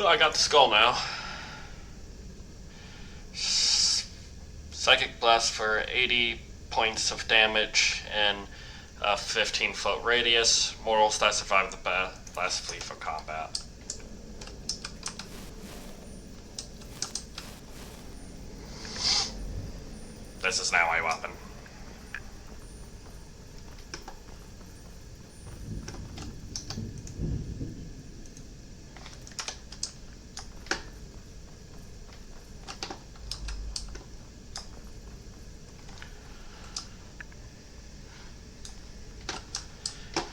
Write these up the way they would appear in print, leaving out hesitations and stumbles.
I got the skull now. Psychic Blast for 80 points of damage and a 15-foot radius. Mortals that survive the blast flee from combat. This is now my weapon.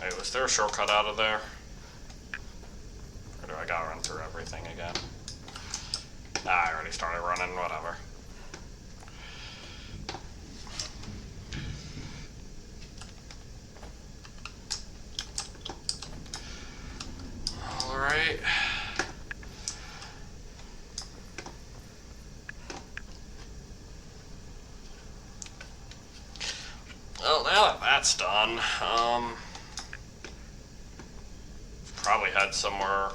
Wait, was there a shortcut out of there? Or do I gotta run through everything again? Nah, I already started running, whatever. Alright. Well, now that that's done, probably head somewhere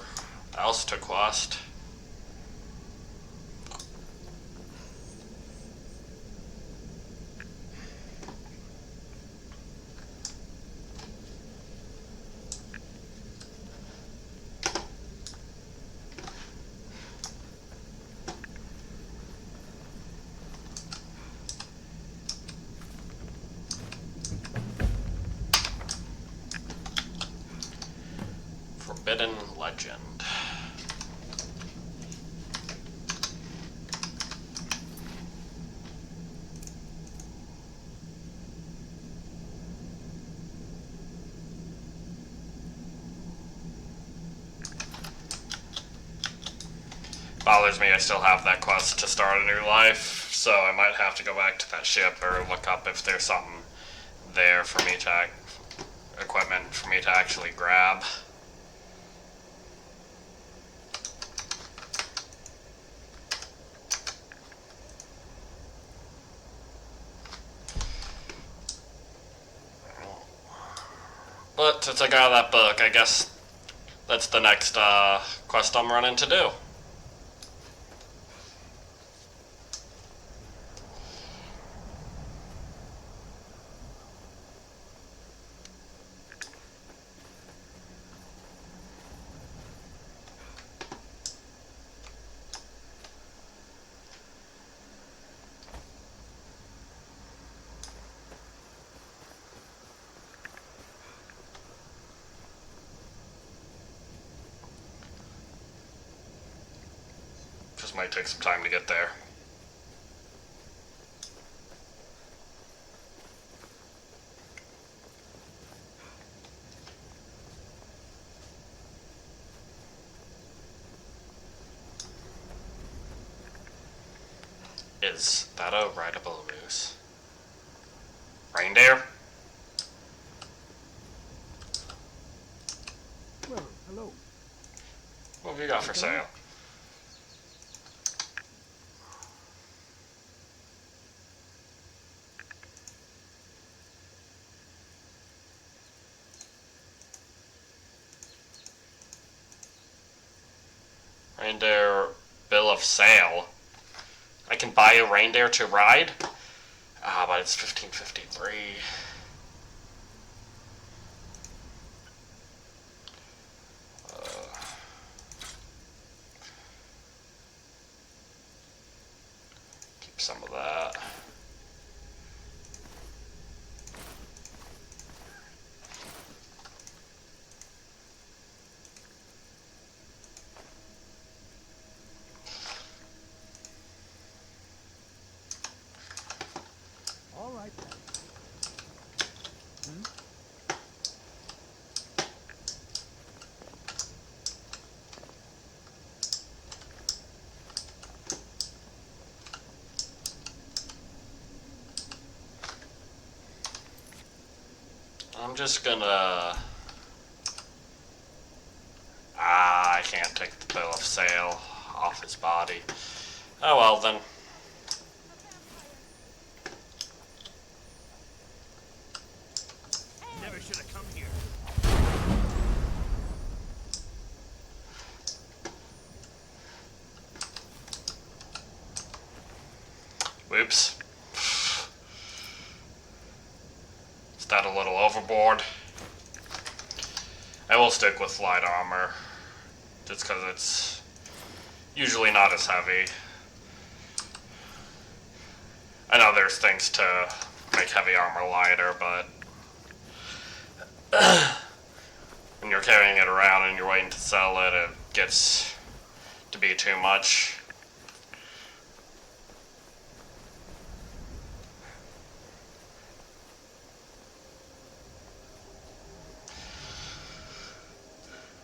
else to quest. Forbidden Legend. Bothers me I still have that quest to start a new life, so I might have to go back to that ship or look up if there's something there for me to equipment for me to actually grab. But since I got that book, I guess that's the next quest I'm running to do. Just might take some time to get there. Is that a rideable moose? Reindeer? Well, hello. What have you got for sale? Reindeer bill of sale. I can buy a reindeer to ride? Ah, but it's 1553. Keep some of that. All right then. I'm just gonna... I can't take the bill of sale off his body. Oh well then. Never should have come here. caves. Is that a little overboard? I will stick with light armor, just because it's usually not as heavy. I know there's things to make heavy armor lighter, but when you're carrying it around and you're waiting to sell it, it gets to be too much.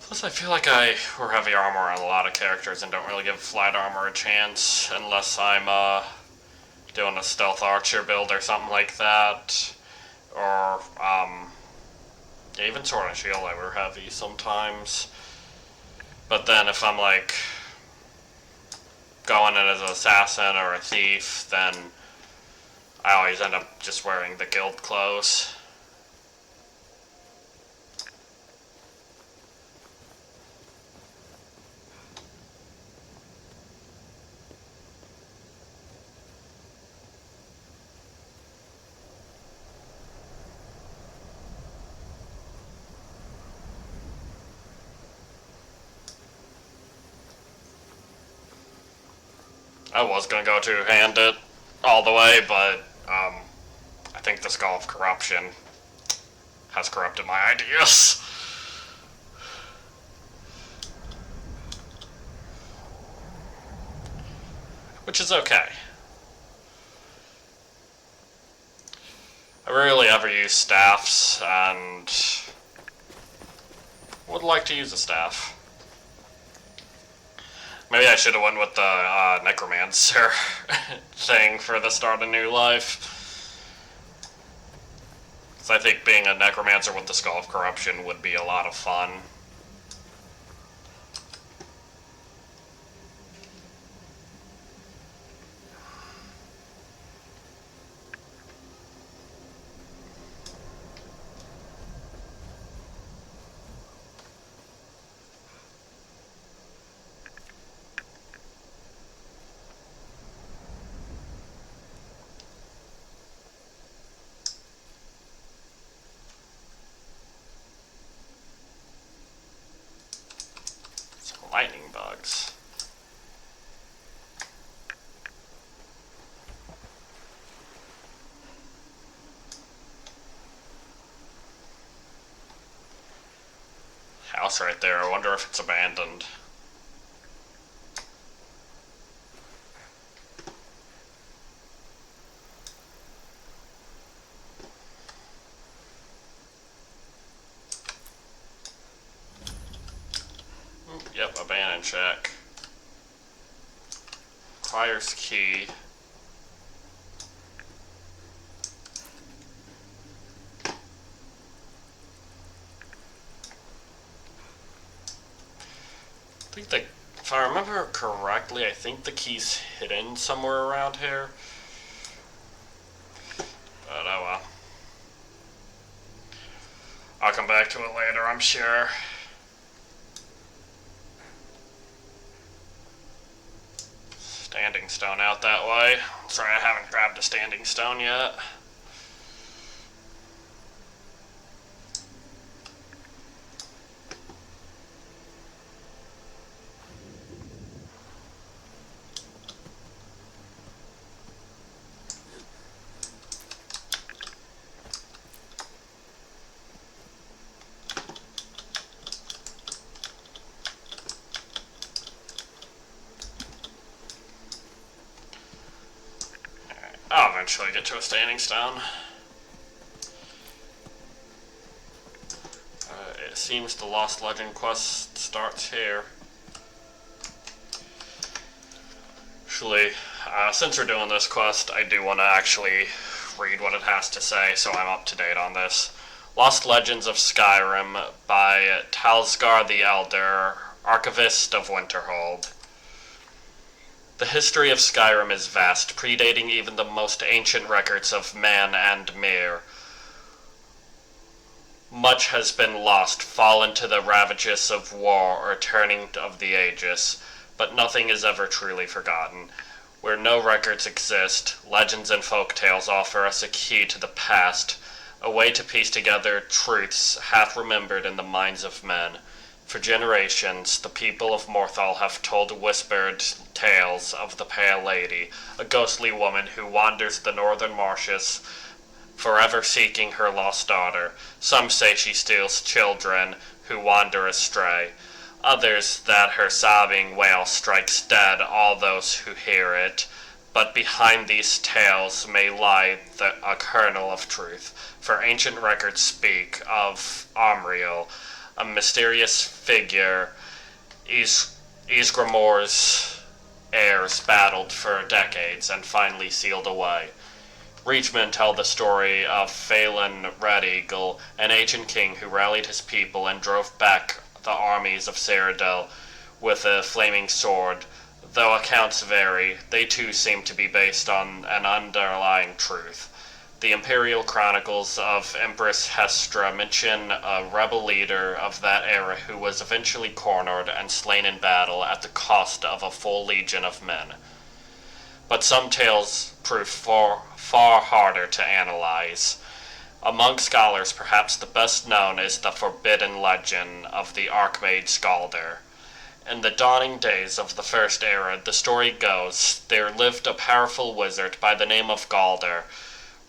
Plus, I feel like I wear heavy armor on a lot of characters and don't really give light armor a chance unless I'm doing a stealth archer build or something like that. Or, even sword and shield I wear heavy sometimes. But then if I'm like going in as an assassin or a thief, then I always end up just wearing the guild clothes. I was gonna go two-handed all the way, but I think the Skull of Corruption has corrupted my ideas. Which is okay. I rarely ever use staffs, and would like to use a staff. Maybe I should have went with the necromancer thing for the start of new life. Because I think being a necromancer with the Skull of Corruption would be a lot of fun. Lightning bugs. House right there. I wonder if it's abandoned. Yep, abandoned shack. Requires key. I think if I remember correctly, I think the key's hidden somewhere around here. But oh well. I'll come back to it later, I'm sure. Standing stone out that way. Sorry, I haven't grabbed a standing stone yet. I'll eventually get to a standing stone. It seems the Lost Legend quest starts here. Actually, since we're doing this quest, I do want to actually read what it has to say, so I'm up to date on this. Lost Legends of Skyrim by Talsgar the Elder, Archivist of Winterhold. The history of Skyrim is vast, predating even the most ancient records of man and Mir. Much has been lost, fallen to the ravages of war or turning of the ages, but nothing is ever truly forgotten. Where no records exist, legends and folk tales offer us a key to the past, a way to piece together truths half remembered in the minds of men. For generations, the people of Morthal have told whispered tales of the Pale Lady, a ghostly woman who wanders the northern marshes, forever seeking her lost daughter. Some say she steals children who wander astray. Others that her sobbing wail strikes dead all those who hear it. But behind these tales may lie a kernel of truth, for ancient records speak of Amriel, a mysterious figure Ysgramor's heirs battled for decades and finally sealed away. Reachman tell the story of Phelan Red Eagle, an ancient king who rallied his people and drove back the armies of Cyrodiil with a flaming sword. Though accounts vary, they too seem to be based on an underlying truth. The imperial chronicles of Empress Hestra mention a rebel leader of that era who was eventually cornered and slain in battle at the cost of a full legion of men. But some tales prove far harder to analyze. Among scholars, perhaps the best known is the forbidden legend of the Archmage Galder. In the dawning days of the First Era, the story goes, there lived a powerful wizard by the name of Galder.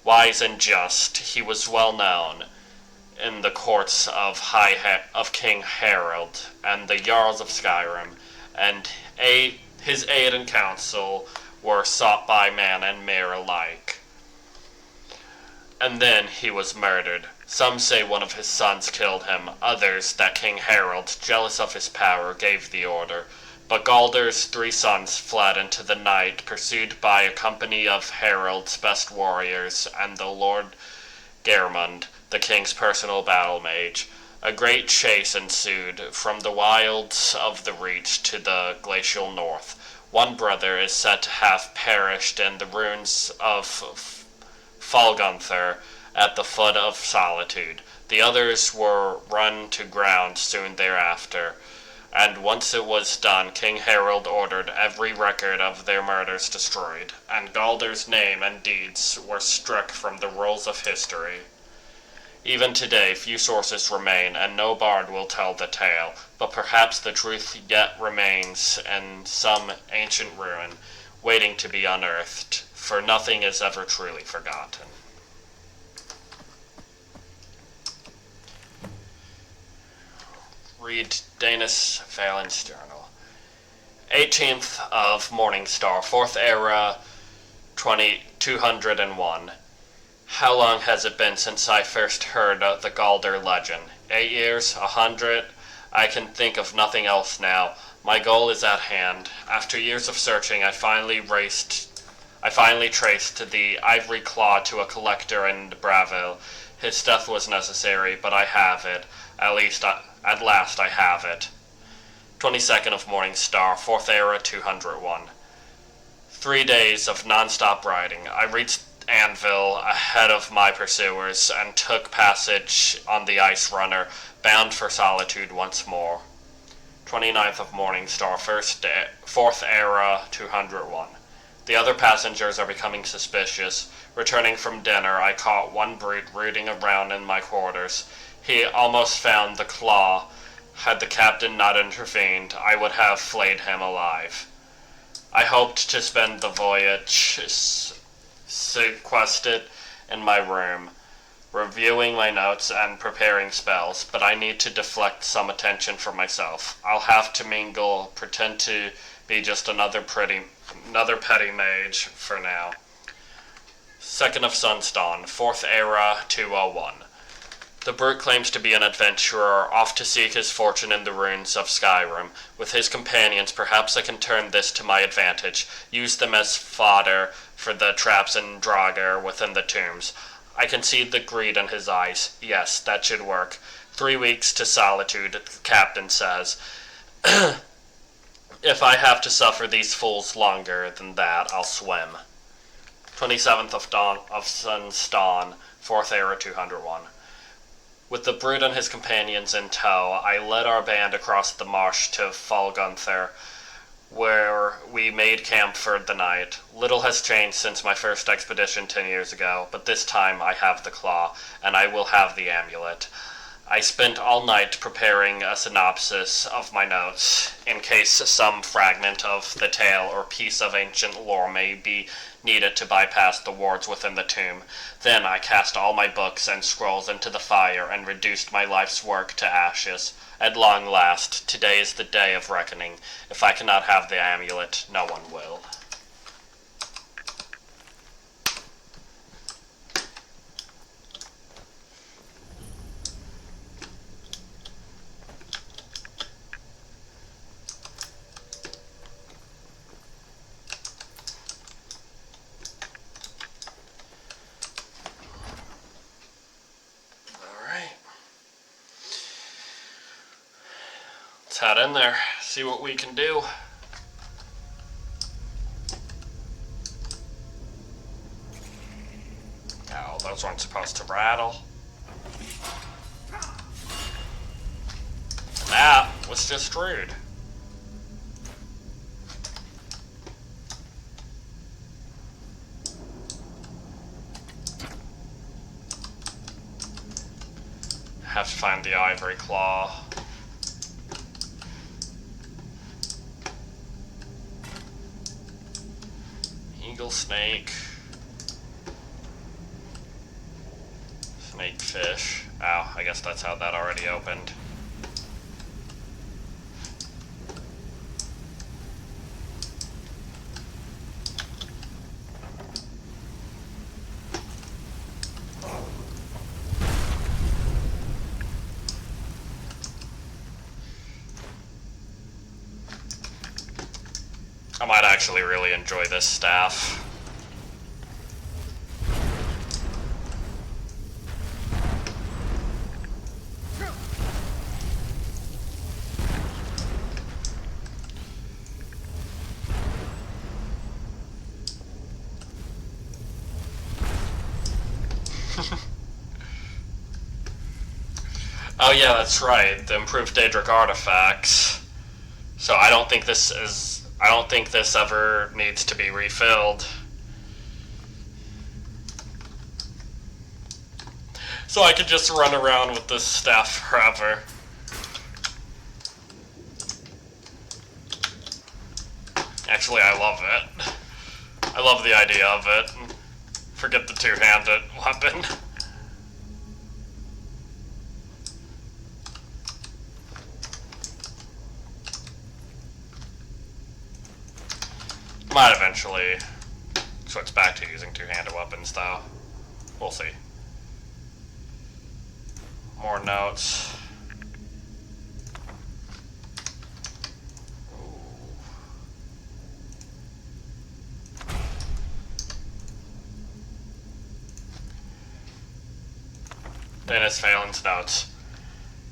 Wise and just, he was well known in the courts of King Harold and the Jarls of Skyrim, and his aid and counsel were sought by man and mare alike. And then he was murdered. Some say one of his sons killed him, others that King Harold, jealous of his power, gave the order. But Galder's 3 sons fled into the night, pursued by a company of Harold's best warriors and the Lord Geirmund, the king's personal battle mage. A great chase ensued from the wilds of the Reach to the glacial north. One brother is said to have perished in the ruins of Falgunther at the foot of Solitude. The others were run to ground soon thereafter. And once it was done, King Harold ordered every record of their murders destroyed, and Galder's name and deeds were struck from the rolls of history. Even today, few sources remain, and no bard will tell the tale, but perhaps the truth yet remains in some ancient ruin, waiting to be unearthed, for nothing is ever truly forgotten. Read Danis Phelan's journal. 18th of Morningstar, 4th Era, 201. How long has it been since I first heard of the Galder legend? 8 years? 100? I can think of nothing else now. My goal is at hand. After years of searching, I finally traced the ivory claw to a collector in Braville. His death was necessary, but I have it. At last I have it. 22nd of Morningstar, 4th Era, 201. 3 days of non-stop riding. I reached Anvil ahead of my pursuers and took passage on the Ice Runner, bound for Solitude once more. 29th of Morningstar, 4th Era, 201. The other passengers are becoming suspicious. Returning from dinner, I caught one brute rooting around in my quarters. He almost found the claw. Had the captain not intervened, I would have flayed him alive. I hoped to spend the voyage sequestered in my room, reviewing my notes and preparing spells, but I need to deflect some attention from myself. I'll have to mingle, pretend to be just another petty mage for now. 2nd of Sunstone, 4th Era, 201. The brute claims to be an adventurer, off to seek his fortune in the ruins of Skyrim. With his companions, perhaps I can turn this to my advantage, use them as fodder for the traps and Draugr within the tombs. I can see the greed in his eyes. Yes, that should work. 3 weeks to Solitude, the captain says. If I have to suffer these fools longer than that, I'll swim. 27th of Sunstone, 4th Era, 201. With the brute and his companions in tow, I led our band across the marsh to Falgunther. where we made camp for the night. Little has changed since my first expedition 10 years ago, but this time I have the claw, and I will have the amulet. I spent all night preparing a synopsis of my notes, in case some fragment of the tale or piece of ancient lore may be needed to bypass the wards within the tomb. Then I cast all my books and scrolls into the fire and reduced my life's work to ashes. At long last, today is the day of reckoning. If I cannot have the amulet, no one will. Let's head in there, see what we can do. Oh, those weren't supposed to rattle. That was just rude. Have to find the ivory claw. Eagle snake. Snake fish. Ow, I guess that's how that already opened. I might actually really enjoy this staff. Oh yeah, that's right, the improved Daedric artifacts. So I don't think this ever needs to be refilled. So I could just run around with this staff forever. Actually, I love it. I love the idea of it. Forget the two-handed weapon. Might eventually switch back to using two-handed weapons, though. We'll see. More notes. Dennis Phelan's notes.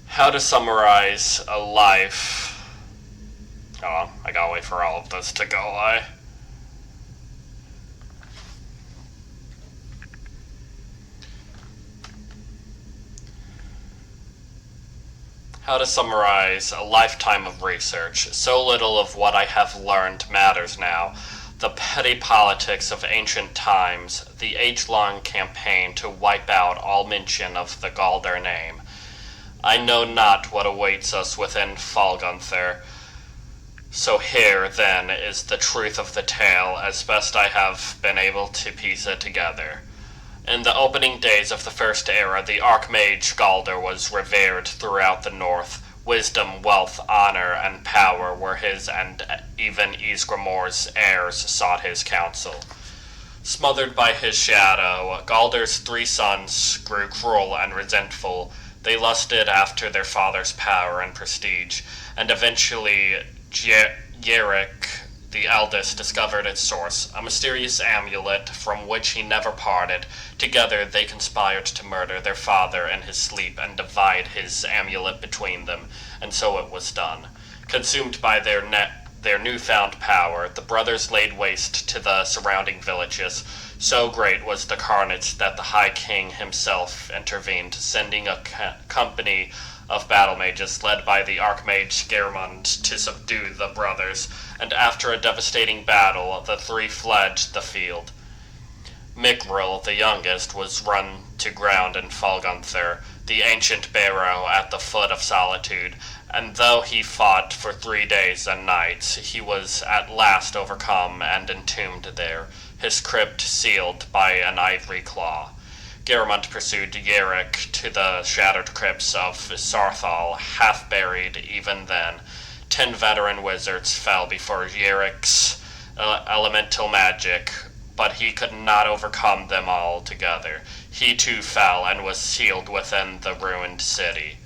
How to summarize a life. Oh, I gotta wait for all of this to go. How to summarize a lifetime of research. So little of what I have learned matters now. The petty politics of ancient times, the age-long campaign to wipe out all mention of the Galder name. I know not what awaits us within Falgunther. So here, then, is the truth of the tale, as best I have been able to piece it together. In the opening days of the First Era, the Archmage Galder was revered throughout the North. Wisdom, wealth, honor, and power were his, and even Ysgramor's heirs sought his counsel. Smothered by his shadow, Galder's 3 sons grew cruel and resentful. They lusted after their father's power and prestige, and eventually Yerrick, the eldest, discovered its source, a mysterious amulet from which he never parted. Together they conspired to murder their father in his sleep and divide his amulet between them, and so it was done. Consumed by their their newfound power, the brothers laid waste to the surrounding villages. So great was the carnage that the High King himself intervened, sending a company of battle mages led by the Archmage Geirmund to subdue the brothers, and after a devastating battle, the three fled the field. Migril, the youngest, was run to ground in Falgunther, the ancient barrow at the foot of Solitude, and though he fought for 3 days and nights, he was at last overcome and entombed there, his crypt sealed by an ivory claw. Geirmund pursued Yerrick to the shattered crypts of Sarthal, half buried even then. 10 veteran wizards fell before Yerrick's elemental magic, but he could not overcome them all together. He too fell and was sealed within the ruined city.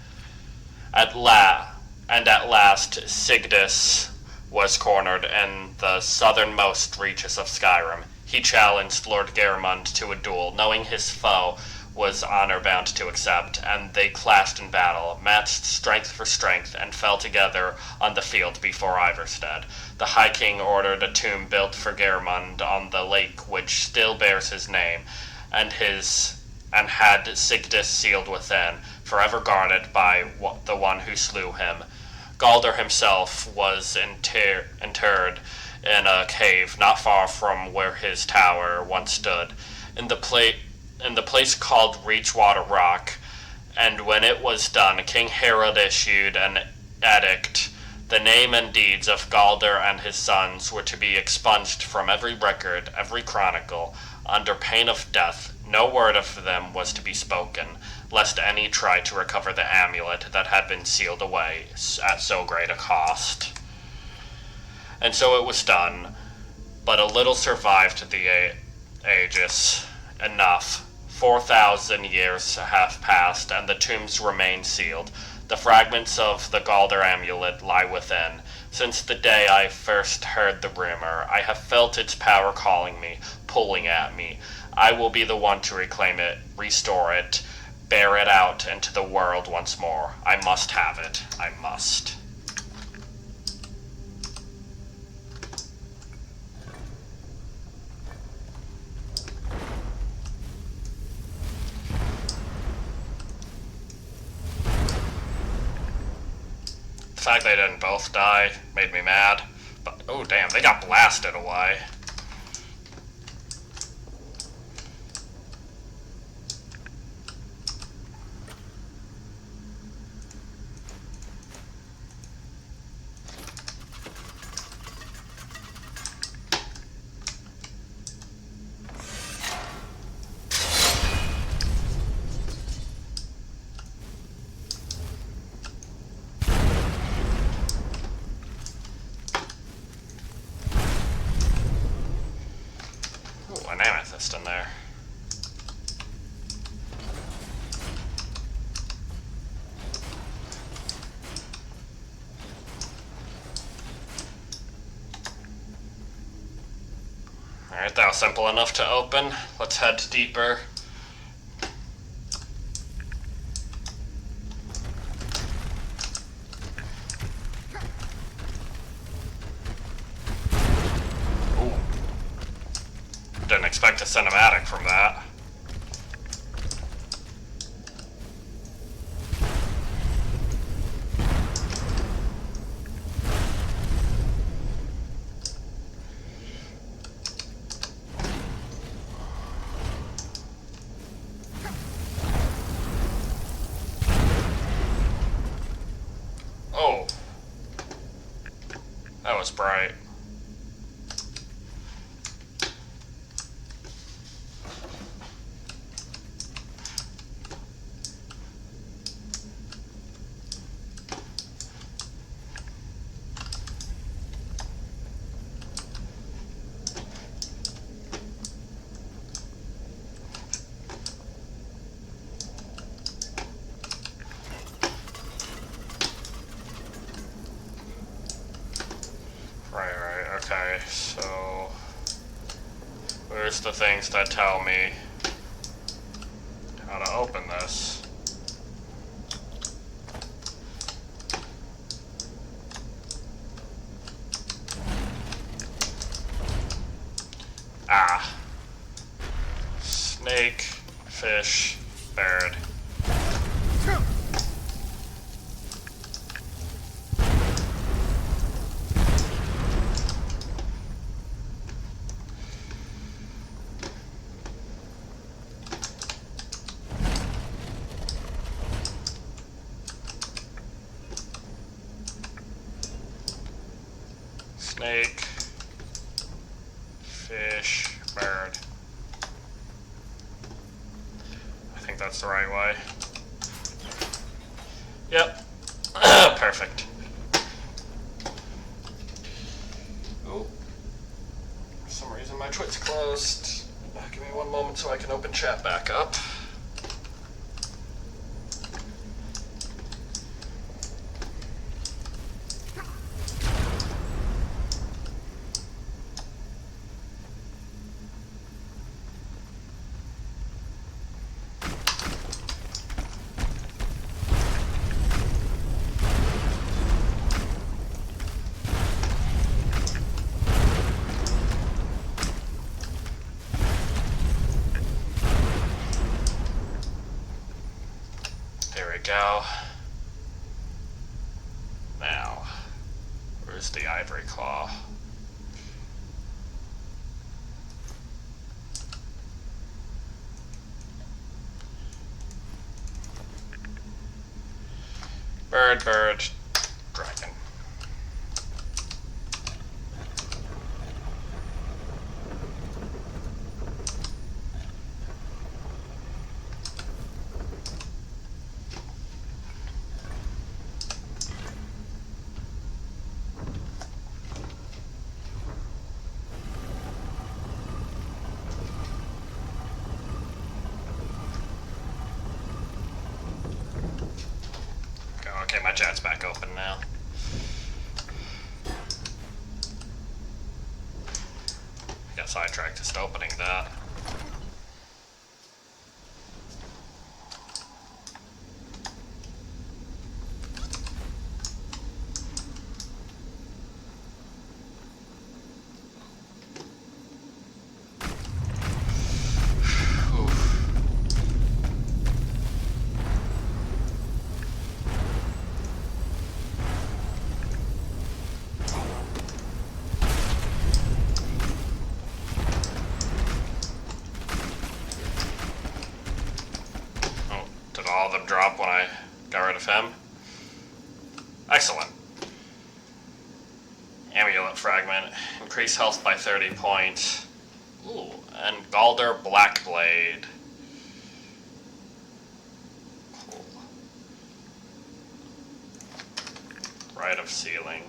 At last, Sigdis was cornered in the southernmost reaches of Skyrim. He challenged Lord Geirmund to a duel, knowing his foe was honor-bound to accept, and they clashed in battle, matched strength for strength, and fell together on the field before Ivarstead. The High King ordered a tomb built for Geirmund on the lake which still bears his name, and had Sigdis sealed within, forever guarded by the one who slew him. Galder himself was interred in a cave not far from where his tower once stood, in the place called Reachwater Rock, and when it was done, King Harold issued an edict. The name and deeds of Galder and his sons were to be expunged from every record, every chronicle, under pain of death. No word of them was to be spoken, lest any try to recover the amulet that had been sealed away at so great a cost. And so it was done, but a little survived the aegis. Enough. 4,000 years have passed, and the tombs remain sealed. The fragments of the Galder amulet lie within. Since the day I first heard the rumor, I have felt its power calling me, pulling at me. I will be the one to reclaim it, restore it, bear it out into the world once more. I must have it. I must. The fact they didn't both die made me mad. But, oh damn, they got blasted away. An amethyst in there. Alright, that was simple enough to open. Let's head deeper. Didn't expect a cinematic from that. Oh. That was bright. Right, okay, so where's the things that tell me how to open this? Bird. Snake. Fish. Bird. I think that's the right way. Yep. Perfect. Oh. For some reason my Twit's closed. Give me one moment so I can open chat back up. Go. Now, where's the ivory claw? Bird, dragon. Okay, my chat's back open now. Got sidetracked just opening that. All of them drop when I got rid of him. Excellent. Amulet fragment. Increase health by 30 points. Ooh, and Galder Blackblade. Cool. Rite of Sealing.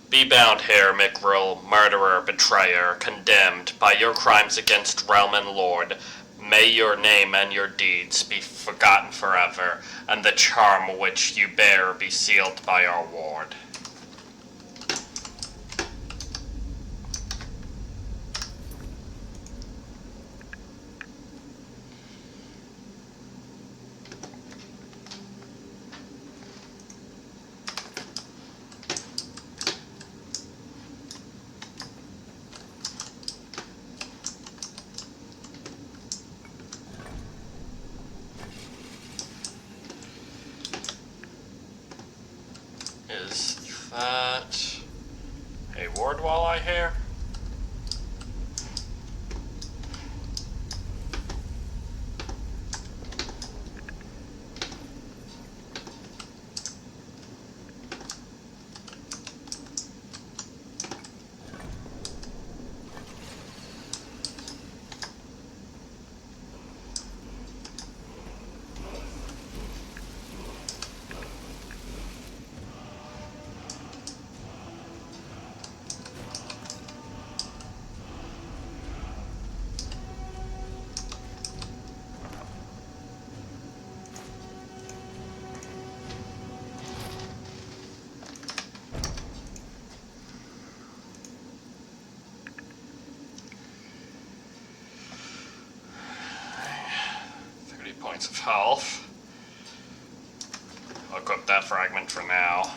Be bound here, Mikril, murderer, betrayer, condemned by your crimes against realm and lord. May your name and your deeds be forgotten forever, and the charm which you bear be sealed by our ward. Is that a ward wall I hear? Points of health. I'll equip that fragment for now.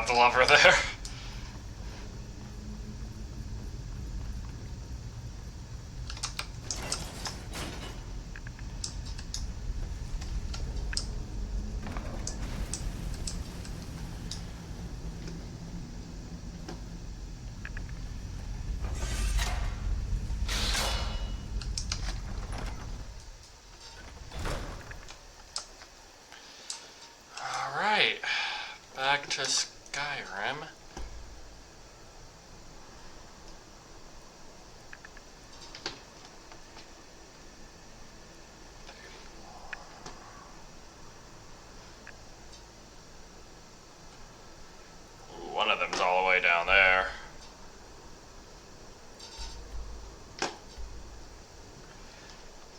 the lever there. Alright, back to Skyrim. Ooh, one of them's all the way down there.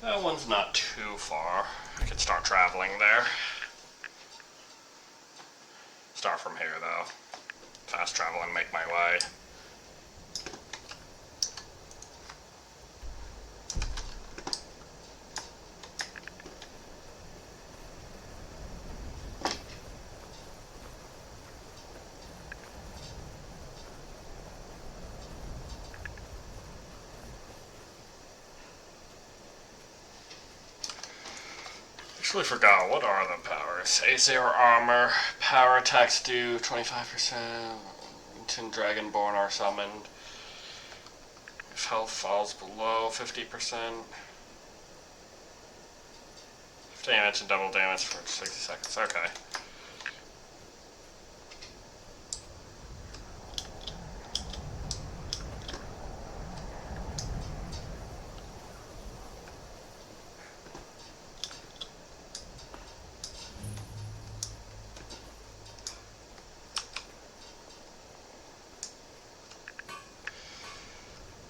That one's not too far. I could start traveling there. Start from here though. Fast travel and make my way. Actually forgot, what are the powers? A0 armor, power attacks do 25%, until Dragonborn are summoned. If health falls below 50%. 50 damage and double damage for 60 seconds, okay.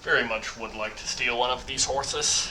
Very much would like to steal one of these horses.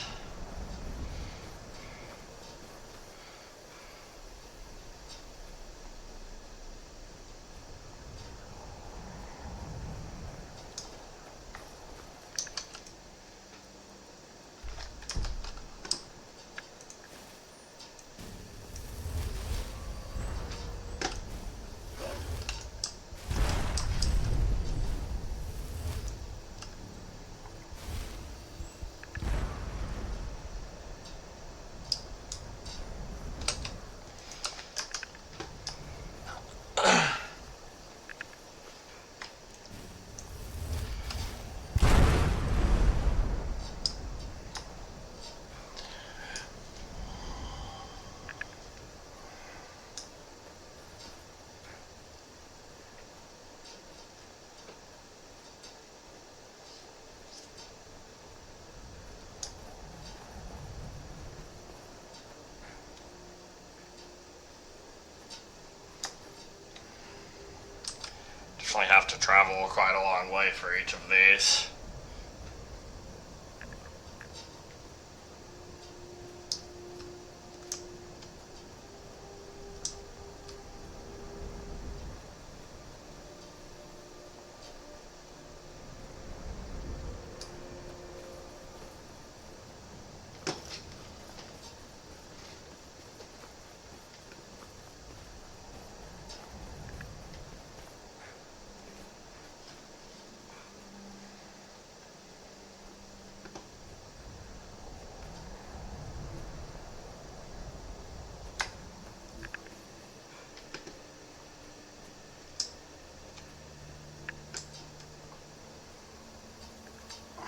Definitely have to travel quite a long way for each of these.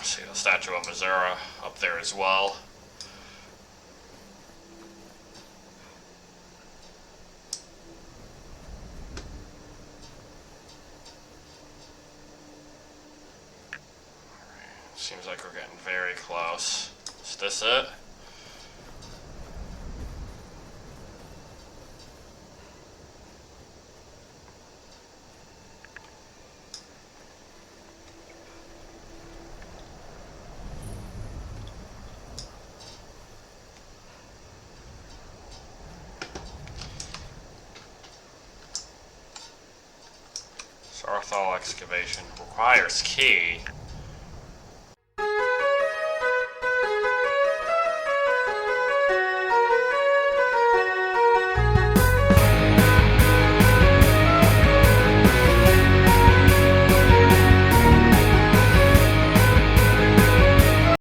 See the statue of Azura up there as well. Seems like we're getting very close. Is this it? Sarthal excavation requires key.